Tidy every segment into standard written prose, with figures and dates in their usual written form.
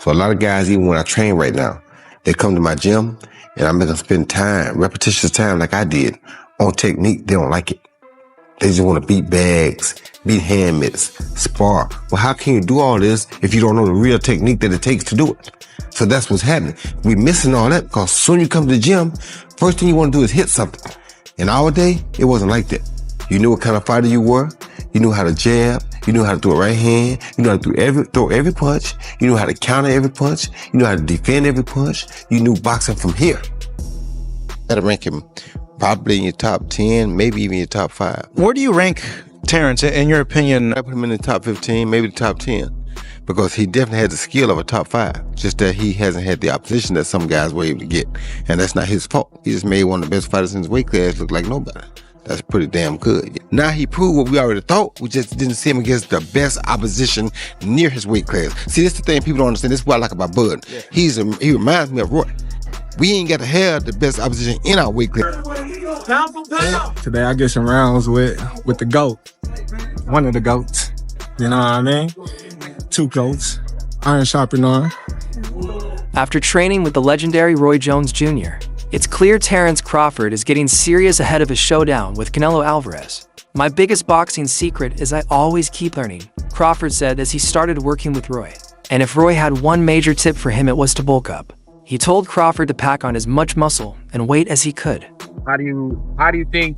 So a lot of guys, even when I train right now, they come to my gym and I make them spend time, repetitious time like I did, on technique. They don't like it. They just want to beat bags, beat hand mitts, spar. Well, how can you do all this if you don't know the real technique that it takes to do it? So that's what's happening. We're missing all that because soon you come to the gym, first thing you want to do is hit something. In our day, it wasn't like that. You knew what kind of fighter you were. You knew how to jab. You knew how to throw a right hand. You knew how to throw every punch. You knew how to counter every punch. You knew how to defend every punch. You knew boxing from here. Gotta rank him probably in your top 10, maybe even your top 5. Where do you rank Terence, in your opinion? I put him in the top 15, maybe the top 10, because he definitely has the skill of a top 5, just that he hasn't had the opposition that some guys were able to get, and that's not his fault. He just made one of the best fighters in his weight class look like nobody. That's pretty damn good. Now he proved what we already thought. We just didn't see him against the best opposition near his weight class. See, this is the thing people don't understand. This is what I like about Bud. He reminds me of Roy. We ain't got to have the best opposition in our weight class. Today I get some rounds with the GOAT. One of the GOATs. You know what I mean? 2 GOATs. Iron sharpen iron. After training with the legendary Roy Jones Jr., it's clear Terence Crawford is getting serious ahead of his showdown with Canelo Alvarez. My biggest boxing secret is I always keep learning, Crawford said as he started working with Roy. And if Roy had one major tip for him, it was to bulk up. He told Crawford to pack on as much muscle and weight as he could. How do you think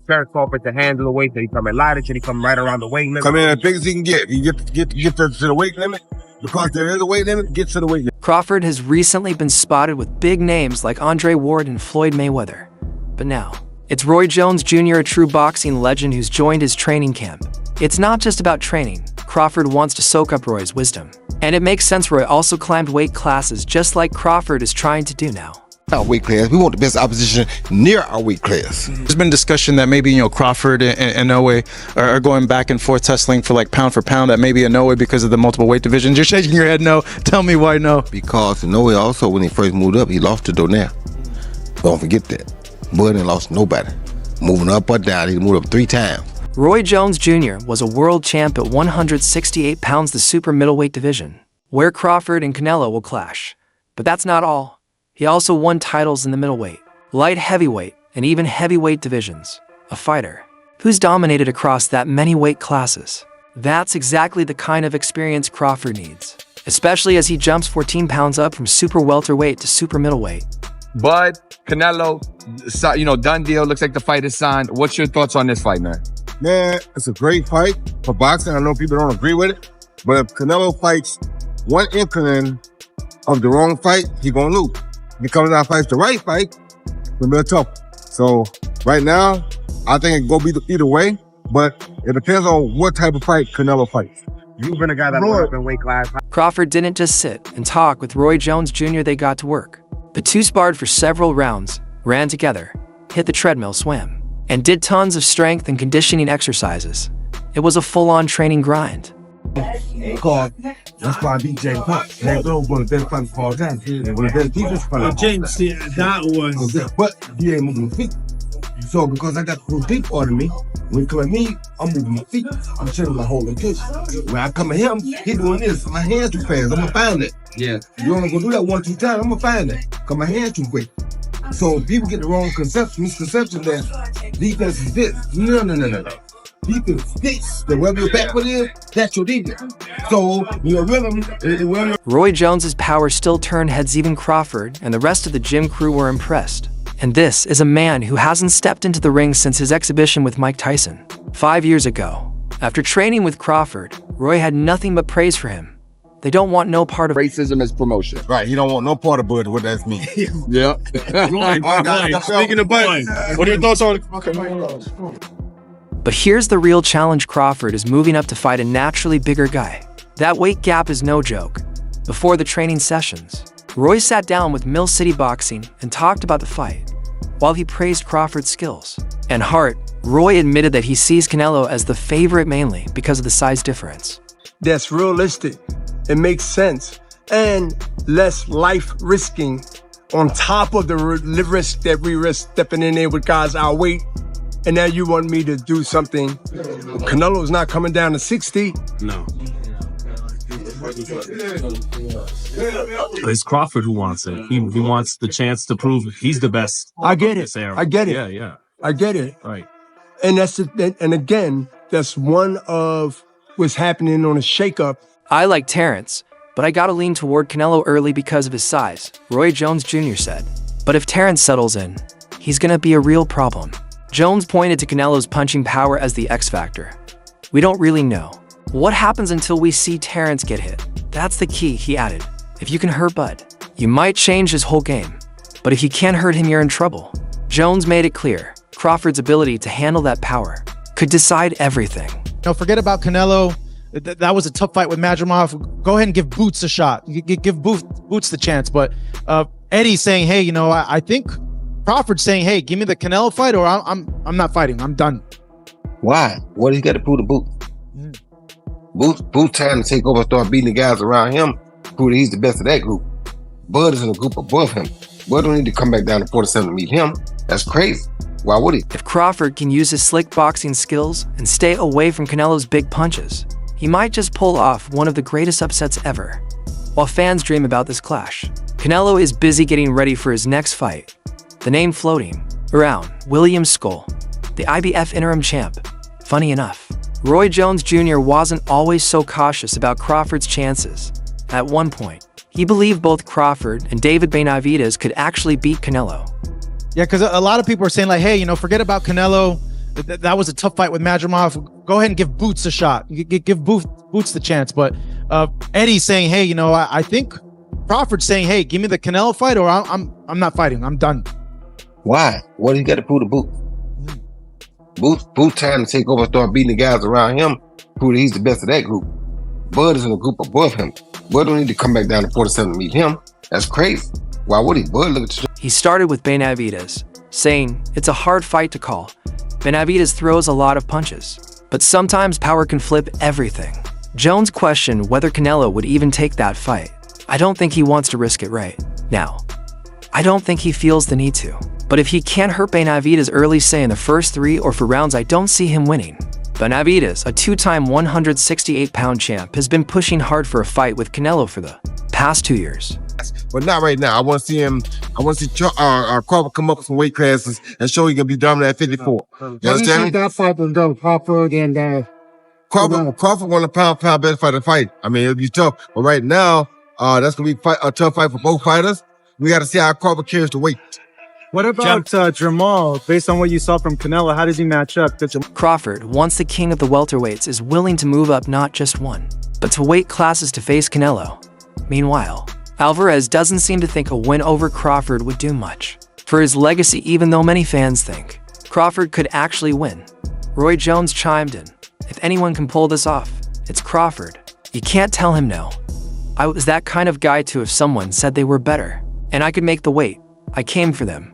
Terence Crawford to handle the weight? Did he come in lighter? Should he come right around the weight limit? Come in as big as he can get. You get to the weight limit. Because there is a weight limit, get to the weight limit. Crawford has recently been spotted with big names like Andre Ward and Floyd Mayweather. But now, it's Roy Jones Jr., a true boxing legend who's joined his training camp. It's not just about training. Crawford wants to soak up Roy's wisdom. And it makes sense Roy also climbed weight classes just like Crawford is trying to do now. Our weight class, we want the best opposition near our weight class. There's been discussion that maybe, Crawford and Inoue are going back and forth tussling for pound for pound, that maybe Inoue because of the multiple weight divisions. You're shaking your head no. Tell me why no. Because Inoue also, when he first moved up, he lost to Donaire. Don't forget that. Bud ain't lost nobody. Moving up or down, he moved up 3 times. Roy Jones Jr. was a world champ at 168 pounds, the super middleweight division, where Crawford and Canelo will clash. But that's not all. He also won titles in the middleweight, light heavyweight, and even heavyweight divisions. A fighter who's dominated across that many weight classes. That's exactly the kind of experience Crawford needs, especially as he jumps 14 pounds up from super welterweight to super middleweight. Bud, Canelo, done deal. Looks like the fight is signed. What's your thoughts on this fight, man? Man, it's a great fight for boxing. I know people don't agree with it, but if Canelo fights one inkling of the wrong fight, he gonna lose. If he comes out and fights the right fight, it's gonna be tough. So right now, I think it go be either way, but it depends on what type of fight Canelo fights. You've been a guy that went up in weight class. Crawford didn't just sit and talk with Roy Jones Jr. They got to work. The two sparred for several rounds, ran together, hit the treadmill, swam, and did tons of strength and conditioning exercises. It was a full-on training grind. Because that's why I beat James Hunt. James Hunt was one of the best fighters of all time. One of the best defense fighters. James said that was. But he ain't moving his feet. So because I got the full deep part of me, when he come at me, I'm moving my feet. I'm chilling my whole push. When I come at him, he doing this. My hands too fast. I'm gonna find it. Yeah. You only gonna do that 1-2 times. I'm gonna find it. Cause my hands too quick. So people get the wrong misconception that defense is this. No. Defense is this. The wherever your back foot is, that's your defense. So your rhythm. Roy Jones's power still turned heads. Even Crawford and the rest of the gym crew were impressed. And this is a man who hasn't stepped into the ring since his exhibition with Mike Tyson 5 years ago. After training with Crawford, Roy had nothing but praise for him. They don't want no part of racism as promotion. Right, he don't want no part of Bud, what that means. Yeah. Speaking of Bud, what are your thoughts on it? Okay. But here's the real challenge. Crawford is moving up to fight a naturally bigger guy. That weight gap is no joke. Before the training sessions, Roy sat down with Mill City Boxing and talked about the fight. While he praised Crawford's skills and heart, Roy admitted that he sees Canelo as the favorite mainly because of the size difference. That's realistic. It makes sense. And less life risking on top of the risk that we risk stepping in there with guys our weight. And now you want me to do something. Canelo's not coming down to 60. No. It's Crawford who wants it. He wants the chance to prove he's the best. I get it. I get it. Yeah. I get it. Right. And and again, that's one of what's happening on a shakeup. I like Terence, but I gotta lean toward Canelo early because of his size, Roy Jones Jr. said. But if Terence settles in, he's gonna be a real problem. Jones pointed to Canelo's punching power as the X factor. We don't really know. What happens until we see Terence get hit? That's the key, he added. If you can hurt Bud, you might change his whole game. But if you can't hurt him, you're in trouble. Jones made it clear Crawford's ability to handle that power could decide everything. No, forget about Canelo. That was a tough fight with Madrimov. Go ahead and give Boots a shot. Give Boots the chance. But Eddie's saying, hey, I think Crawford's saying, hey, give me the Canelo fight or I'm not fighting. I'm done. Why? What he got to prove to Boots? Boots trying to take over and start beating the guys around him, prove that he's the best of that group. Bud is in a group above him. Bud don't need to come back down to 47 to meet him. That's crazy. Why would he? If Crawford can use his slick boxing skills and stay away from Canelo's big punches, he might just pull off one of the greatest upsets ever. While fans dream about this clash, Canelo is busy getting ready for his next fight. The name floating around: William Skull, the IBF interim champ. Funny enough, Roy Jones Jr. wasn't always so cautious about Crawford's chances. At one point, he believed both Crawford and David Benavidez could actually beat Canelo. Yeah, because a lot of people are saying, like, hey, forget about Canelo. That was a tough fight with Madrimov. Go ahead and give Boots a shot. Give Boots the chance. But Eddie's saying, hey, I think Crawford's saying, hey, give me the Canelo fight or I'm not fighting. I'm done. Why? What he got to prove to Boots? Boots trying to take over and start beating the guys around him, prove that he's the best of that group. Bud is in a group above him. Bud don't need to come back down to 47 to meet him. That's crazy. Why would he? Bud look at you. He started with Benavidez, saying it's a hard fight to call. Benavidez throws a lot of punches, but sometimes power can flip everything. Jones questioned whether Canelo would even take that fight. I don't think he wants to risk it right now. I don't think he feels the need to. But if he can't hurt Benavidez early, say in the first 3 or 4 rounds, I don't see him winning. Benavidez, a 2-time 168-pound champ, has been pushing hard for a fight with Canelo for the past 2 years. But not right now. I want to see him. I want to see Crawford come up with some weight classes and show he can be dominant at 54. You understand me? That fight was done, Crawford and Crawford won a pound better fight to fight. I mean, it'll be tough. But right now, that's going to be a tough fight for both fighters. We got to see how Crawford carries the weight. What about Jamal? Based on what you saw from Canelo, how does he match up? Crawford, once the king of the welterweights, is willing to move up not just one, but to weight classes to face Canelo. Meanwhile, Alvarez doesn't seem to think a win over Crawford would do much for his legacy, even though many fans think Crawford could actually win. Roy Jones chimed in, if anyone can pull this off, it's Crawford. You can't tell him no. I was that kind of guy too if someone said they were better, and I could make the weight. I came for them.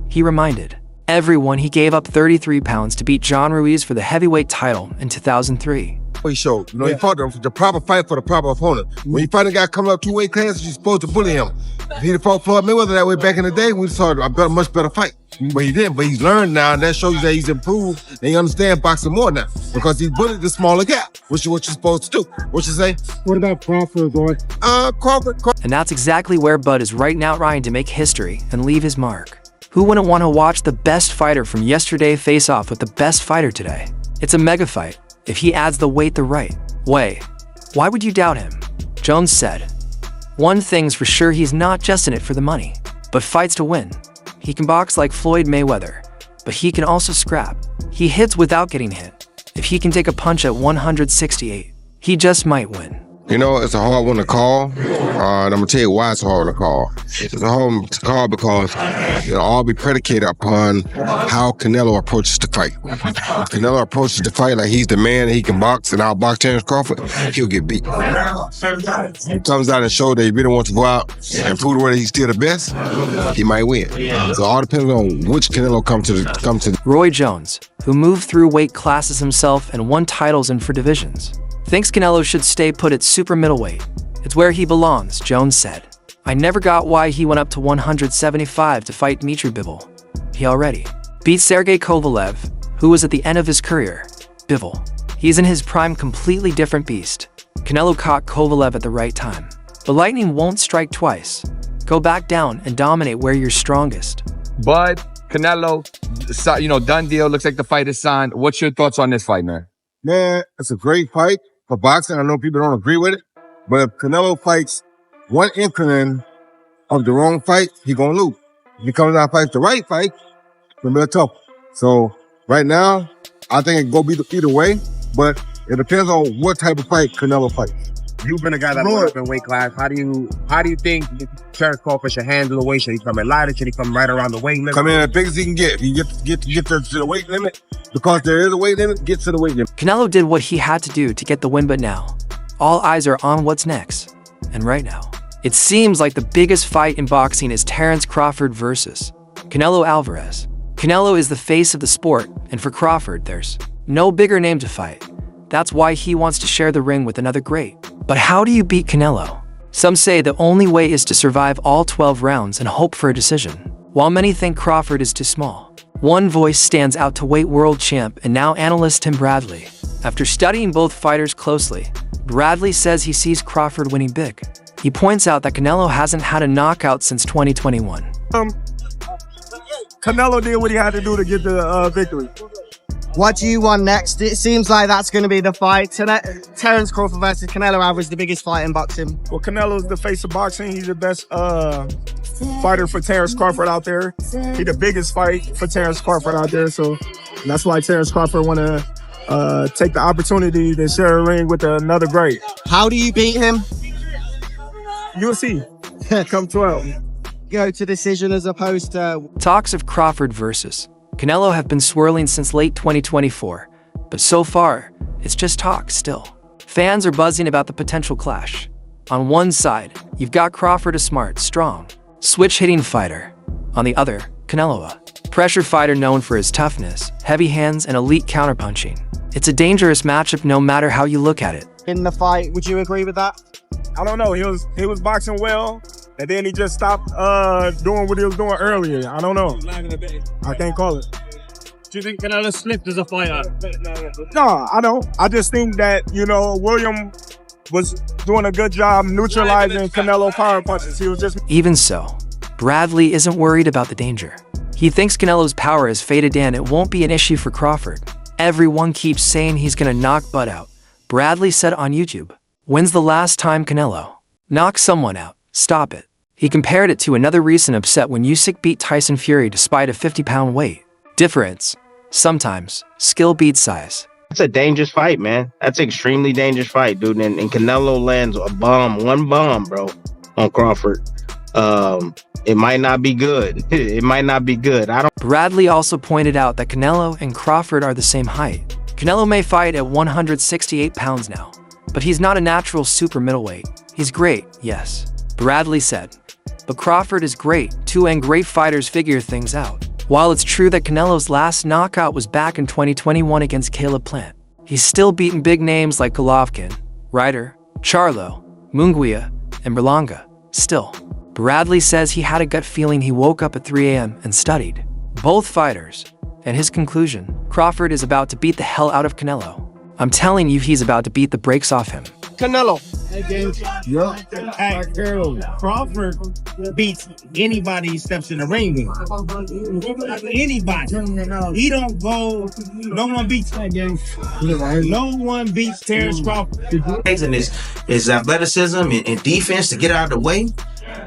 He reminded everyone he gave up 33 pounds to beat John Ruiz for the heavyweight title in 2003. He showed, he fought the proper fight for the proper opponent. When you fight a guy coming up 2 weight classes, you're supposed to bully him. If he'd fought Floyd Mayweather that way back in the day, we saw a much better fight. But he didn't. But he's learned now, and that shows you that he's improved, and he understands boxing more now because he's bullied the smaller gap, which is what you're supposed to do. What you say? What about Crawford, boy? Crawford. And that's exactly where Bud is right now, trying to make history and leave his mark. Who wouldn't want to watch the best fighter from yesterday face off with the best fighter today? It's a mega fight if he adds the weight the right way. Why would you doubt him? Jones said, one thing's for sure, he's not just in it for the money, but fights to win. He can box like Floyd Mayweather, but he can also scrap. He hits without getting hit. If he can take a punch at 168, he just might win. It's a hard one to call, and I'm going to tell you why it's a hard one to call. It's a hard one to call because it'll all be predicated upon how Canelo approaches the fight. If Canelo approaches the fight like he's the man, he can box, and I'll box Terence Crawford, he'll get beat. If he comes out and shows that he really wants to go out and prove whether he's still the best, he might win. So it all depends on which Canelo come to. Roy Jones, who moved through weight classes himself and won titles in 4 divisions, thinks Canelo should stay put at super middleweight. It's where he belongs, Jones said. I never got why he went up to 175 to fight Dmitry Bivol. He already beat Sergey Kovalev, who was at the end of his career. Bivol, he's in his prime, completely different beast. Canelo caught Kovalev at the right time. But lightning won't strike twice. Go back down and dominate where you're strongest. Bud, Canelo, done deal. Looks like the fight is signed. What's your thoughts on this fight, man? Man, it's a great fight for boxing. I know people don't agree with it, but if Canelo fights one inkling of the wrong fight, he gonna lose. If he comes out and fights the right fight, it's gonna be a tough. So right now, I think it go be either way, but it depends on what type of fight Canelo fights. You've been a guy that moved up in weight class. How do you think Terence Crawford should handle the weight? Should he come in lighter? Should he come right around the weight limit? Come in as big as he can get. If he get to the weight limit, because there is a weight limit, get to the weight limit. Canelo did what he had to do to get the win, but now, all eyes are on what's next. And right now, it seems like the biggest fight in boxing is Terence Crawford versus CaneloAlvarez. Canelo is the face of the sport, and for Crawford, there's no bigger name to fight. That's why he wants to share the ring with another great. But how do you beat Canelo? Some say the only way is to survive all 12 rounds and hope for a decision, while many think Crawford is too small. One voice stands out to weight world champ and now analyst Tim Bradley. After studying both fighters closely, Bradley says he sees Crawford winning big. He points out that Canelo hasn't had a knockout since 2021. Canelo did what he had to do to get the victory. What do you want next? It seems like that's going to be the fight. Terence Crawford versus CaneloAlvarez, the biggest fight in boxing. Well, Canelo's the face of boxing. He's the best fighter for Terence Crawford out there. He's the biggest fight for Terence Crawford out there. So that's why Terence Crawford want to take the opportunity to share a ring with another great. How do you beat him? You'll see. Come 12. Go to decision as opposed to... Talks of Crawford versus Canelo have been swirling since late 2024, but so far, it's just talk still. Fans are buzzing about the potential clash. On one side, you've got Crawford, a smart, strong, switch-hitting fighter. On the other, Canelo, a pressure fighter known for his toughness, heavy hands, and elite counterpunching. It's a dangerous matchup no matter how you look at it. In the fight, would you agree with that? I don't know. He was boxing well, and then he just stopped doing what he was doing earlier. I don't know. I can't call it. Do you think Canelo slipped as a fighter? No, I don't. I just think that, William was doing a good job neutralizing Canelo power punches. He was just... Even so, Bradley isn't worried about the danger. He thinks Canelo's power is faded and it won't be an issue for Crawford. Everyone keeps saying he's gonna knock Bud out. Bradley said on YouTube, "When's the last time Canelo knocked someone out? Stop it." He compared it to another recent upset when Usyk beat Tyson Fury despite a 50-pound weight difference. Sometimes, skill beats size. That's a dangerous fight, man. That's an extremely dangerous fight, dude. And Canelo lands one bomb, bro, on Crawford. It might not be good. It might not be good. Bradley also pointed out that Canelo and Crawford are the same height. Canelo may fight at 168 pounds now, but he's not a natural super middleweight. He's great, yes, Bradley said. But Crawford is great, too, and great fighters figure things out. While it's true that Canelo's last knockout was back in 2021 against Caleb Plant, he's still beaten big names like Golovkin, Ryder, Charlo, Munguia, and Berlanga. Still, Bradley says he had a gut feeling he woke up at 3 a.m. and studied both fighters. And his conclusion, Crawford is about to beat the hell out of Canelo. I'm telling you, he's about to beat the brakes off him. Canelo. Crawford beats anybody he steps in the ring with. Anybody. He don't go. No one beats that game. No one beats Terence Crawford. And his athleticism and defense to get out of the way.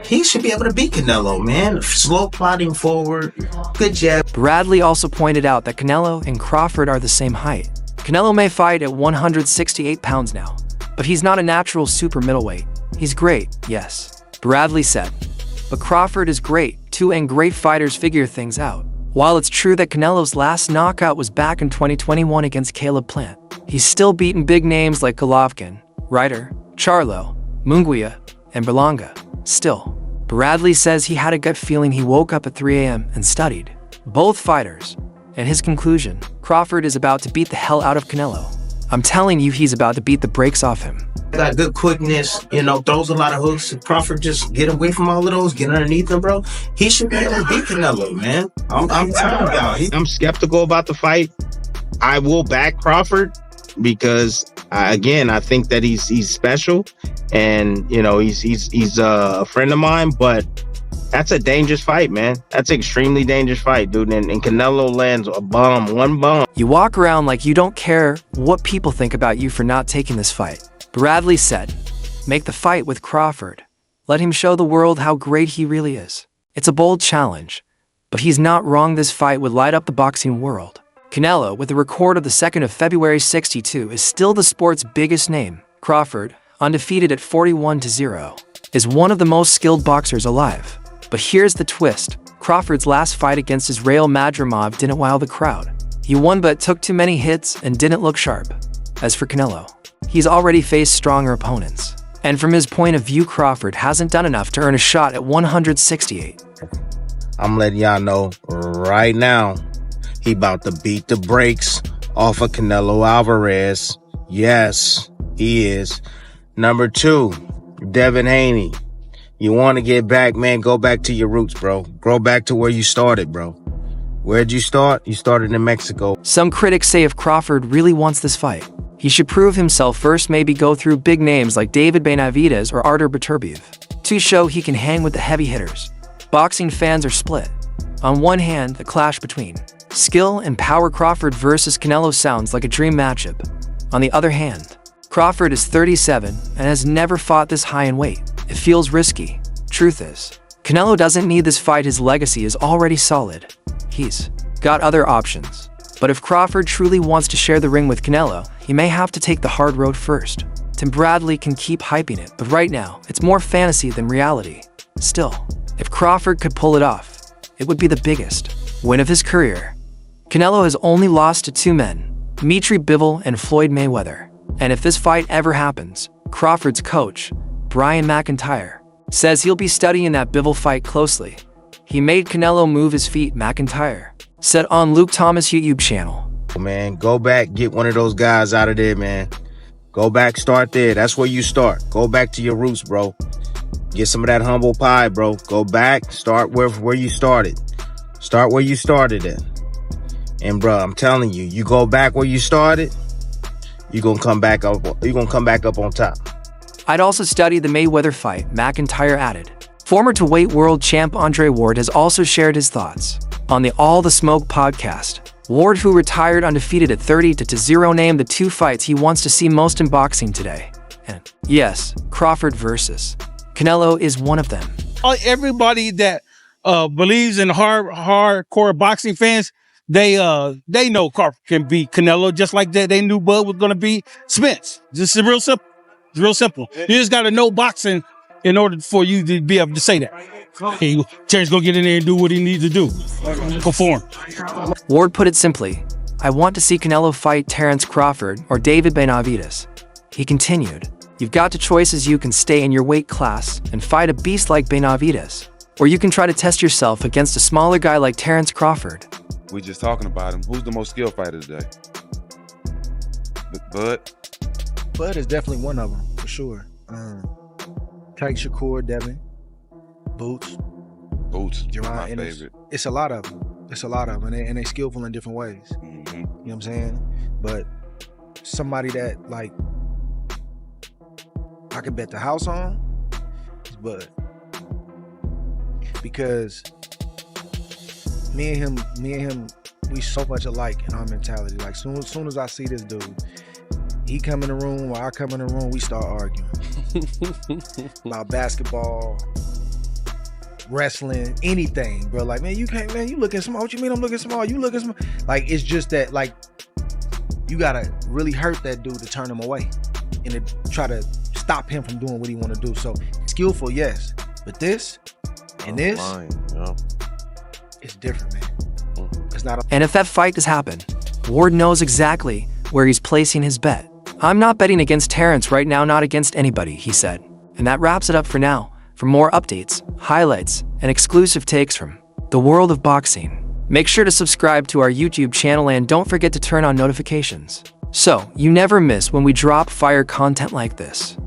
He should be able to beat Canelo, man. Slow plodding forward, good jab. Bradley also pointed out that Canelo and Crawford are the same height. Canelo may fight at 168 pounds now, but he's not a natural super middleweight. He's great, yes, Bradley said. But Crawford is great, too, and great fighters figure things out. While it's true that Canelo's last knockout was back in 2021 against Caleb Plant, he's still beaten big names like Golovkin, Ryder, Charlo, Munguia, and Berlanga. Still, Bradley says he had a gut feeling he woke up at 3 a.m. and studied both fighters. And his conclusion, Crawford is about to beat the hell out of Canelo. I'm telling you, he's about to beat the brakes off him. Got good quickness, throws a lot of hooks. Crawford just get away from all of those, get underneath him, bro. He should be able to beat Canelo, man. I'm telling y'all. I'm skeptical about the fight. I will back Crawford because Again, I think that he's special, and you know he's a friend of mine. But that's a dangerous fight, man. That's an extremely dangerous fight, dude. And Canelo lands a bomb, one bomb. You walk around like you don't care what people think about you for not taking this fight. Bradley said, "Make the fight with Crawford. Let him show the world how great he really is." It's a bold challenge, but he's not wrong. This fight would light up the boxing world. Canelo, with a record of the 2nd of February 62, is still the sport's biggest name. Crawford, undefeated at 41-0, is one of the most skilled boxers alive. But here's the twist. Crawford's last fight against Israel Madrimov didn't wow the crowd. He won but took too many hits and didn't look sharp. As for Canelo, he's already faced stronger opponents. And from his point of view, Crawford hasn't done enough to earn a shot at 168. I'm letting y'all know right now, he about to beat the brakes off of CaneloAlvarez. Yes, he is. Number 2, Devin Haney. You want to get back, man, go back to your roots, bro. Go back to where you started, bro. Where'd you start? You started in Mexico. Some critics say if Crawford really wants this fight, he should prove himself first, maybe go through big names like David Benavidez or Artur Beterbiev to show he can hang with the heavy hitters. Boxing fans are split. On one hand, the clash between skill and power, Crawford versus Canelo, sounds like a dream matchup. On the other hand, Crawford is 37 and has never fought this high in weight. It feels risky. Truth is, Canelo doesn't need this fight. His legacy is already solid. He's got other options. But if Crawford truly wants to share the ring with Canelo, he may have to take the hard road first. Tim Bradley can keep hyping it, but right now, it's more fantasy than reality. Still, if Crawford could pull it off, it would be the biggest win of his career. Canelo has only lost to 2 men, Dimitri Bivol and Floyd Mayweather. And if this fight ever happens, Crawford's coach, Brian McIntyre, says he'll be studying that Bivol fight closely. He made Canelo move his feet, McIntyre said on Luke Thomas' YouTube channel. Man, go back, get one of those guys out of there, man. Go back, start there. That's where you start. Go back to your roots, bro. Get some of that humble pie, bro. Go back, start where you started. Start where you started at. And bro, I'm telling you, you go back where you started, you're gonna come back up. You're gonna come back up on top. I'd also study the Mayweather fight, McIntyre added. Former weight world champ Andre Ward has also shared his thoughts on the All the Smoke podcast. Ward, who retired undefeated at 30-0, named the 2 fights he wants to see most in boxing today. And yes, Crawford versus Canelo is one of them. Everybody that believes in hardcore boxing fans, they know Crawford can beat Canelo, just like they knew Bud was going to beat Spence. Just real simple. It's real simple. You just got to know boxing in order for you to be able to say that. Hey, Terrence go get in there and do what he needs to do. Perform. Ward put it simply, "I want to see Canelo fight Terence Crawford or David Benavidez." He continued, "You've got two choices. You can stay in your weight class and fight a beast like Benavidez, or you can try to test yourself against a smaller guy like Terence Crawford." We just talking about him. Who's the most skilled fighter today? Bud? Bud is definitely one of them, for sure. Tyke Shakur, Devin, Boots, my and favorite. It's a lot of them. It's a lot of them, and they skillful in different ways. Mm-hmm. You know what I'm saying? But somebody that, like, I could bet the house on is Bud. Because me and him, we so much alike in our mentality. Like, soon as I see this dude, he come in the room or I come in the room, we start arguing about basketball, wrestling, anything, bro. Like, man, you can't, man, you looking small. What you mean I'm looking small? You looking small. Like, it's just that, like, you gotta really hurt that dude to turn him away and to try to stop him from doing what he want to do. So, skillful, yes. But this and this, it's different, man. It's not And if that fight does happen, Ward knows exactly where he's placing his bet. "I'm not betting against Terence right now, not against anybody," he said. And that wraps it up for now. For more updates, highlights, and exclusive takes from the world of boxing, make sure to subscribe to our YouTube channel and don't forget to turn on notifications so you never miss when we drop fire content like this.